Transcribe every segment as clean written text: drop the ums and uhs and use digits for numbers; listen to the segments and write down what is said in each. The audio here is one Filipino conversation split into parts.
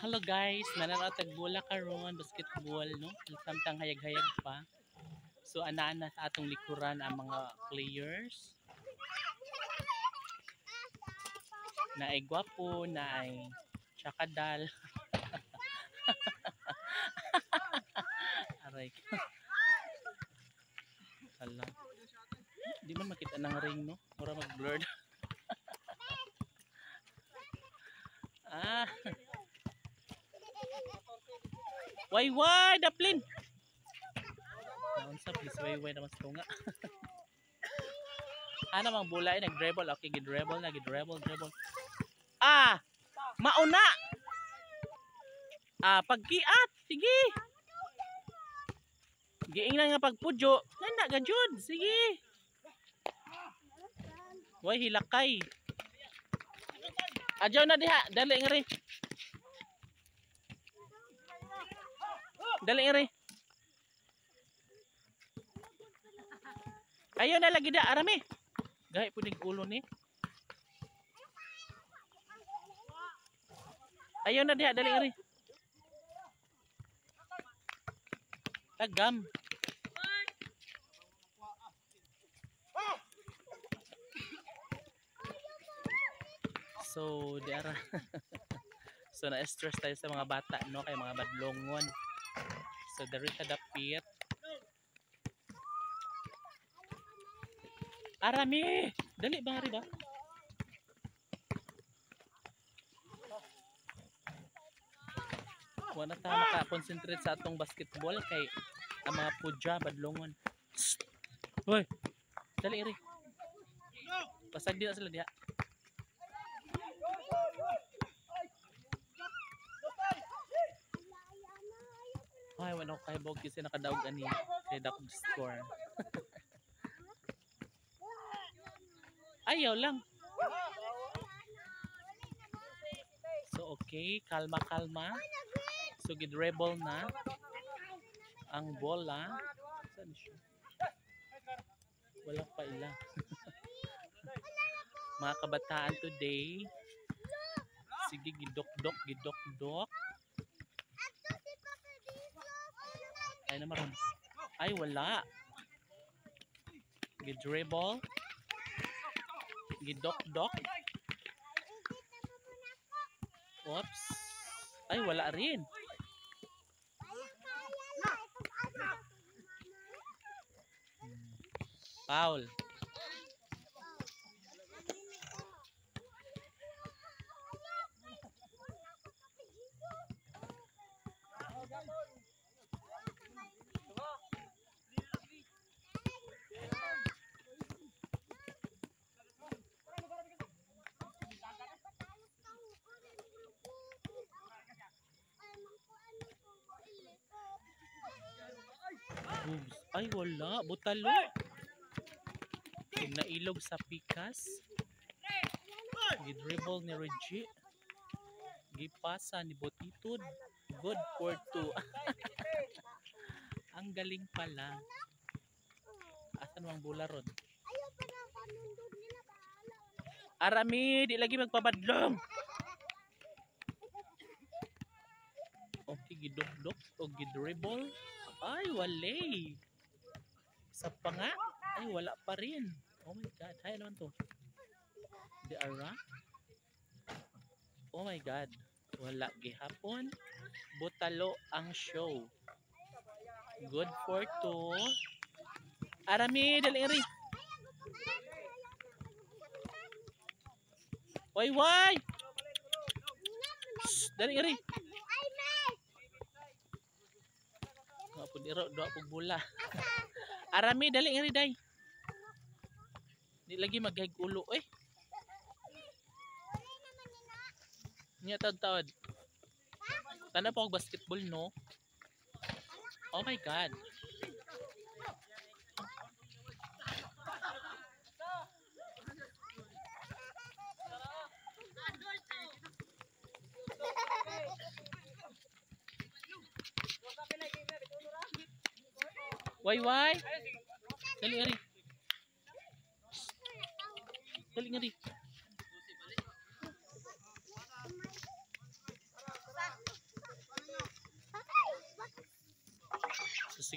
Hello guys, nananatag bola karon basketball no. Samtang hayag-hayag pa. So ana-ana sa atong likuran ang mga players. Na ay gwapo, na ay tsakadal. Aray. Hala. Di man makita ng ring no. Mura mag-blurred. Ah. Why daplin. Naon sa please why naman tunga. Ana mang bulay nag-dribble, okay gid-dribble na gid-dribble. Ah! Mauna. Ah, pagkiat, sige. Giingnan nga pagpudyo, nana ga jud, sige. Why hilakay. Adyaw na diha, dali nga rin. Dali nga rin. Ayaw na lagi da, arami. Gahi po ning ulo ni. Ayaw na diha, dali nga rin. Tagam. So, diara. So, na-stress tayo sa mga bata, no? Kay mga badlongon. So, dari sa dapit. Arami! Dali ba, hari ba? Wala tayo maka-concentrate sa atong basketball kay ang mga pudya, badlongon. Hoy! Dali, iri. Pasag din na sila diha. Ay, wala ko kahibog kasi nakadaog ani kay dakog score. Ayaw lang. So, okay. Kalma. So, gid-rebel na ang bola. Saan siya? Wala pa ila. Mga kabataan today. Sige, gidok-dok. Ay naman. Ay, wala. Gid-dribble. Gidok-dok. Oops. Ay, wala rin. Foul. Ay, wala. Butalo. Nailog sa pikas. Gidribble ni Reggie. Gipasa ni Botitod. Good for 2. Ang galing pala. Asan mang bola ron? Arami, di lagi magpabadlong. Okay, gidok-dok o gidribble. Ay, walay. Isa pa nga. Ay, wala pa rin. Oh my God. Hay, ano to? Di ara? Oh my God. Wala gihapon. Butalo ang show. Good for 2. Arami, dali rin. Why? Dali rin. Apun iro do apug bola. Arami dali iri day. Di lagi maghig ulo eh. Nya tawad. Tana pa og basketball no. Oh my God. Why? Dali iri. Dali iri.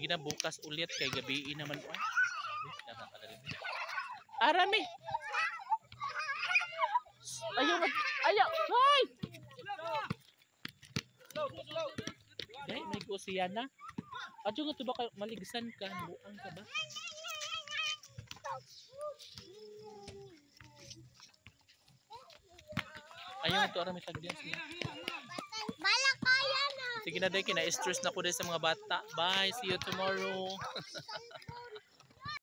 Sige na, bukas ulit kay gabi naman ko. Arami! Ayaw mag... Ayaw! Hoy! Ay, may ko siya na. Adyo nga ito ba kayo? Maligsan ka? Buang ka ba? Ayaw nga ito, arami tagdiyan sila. Malakaya na. Sige na, day, kina-stress na ko din sa mga bata. Bye, see you tomorrow.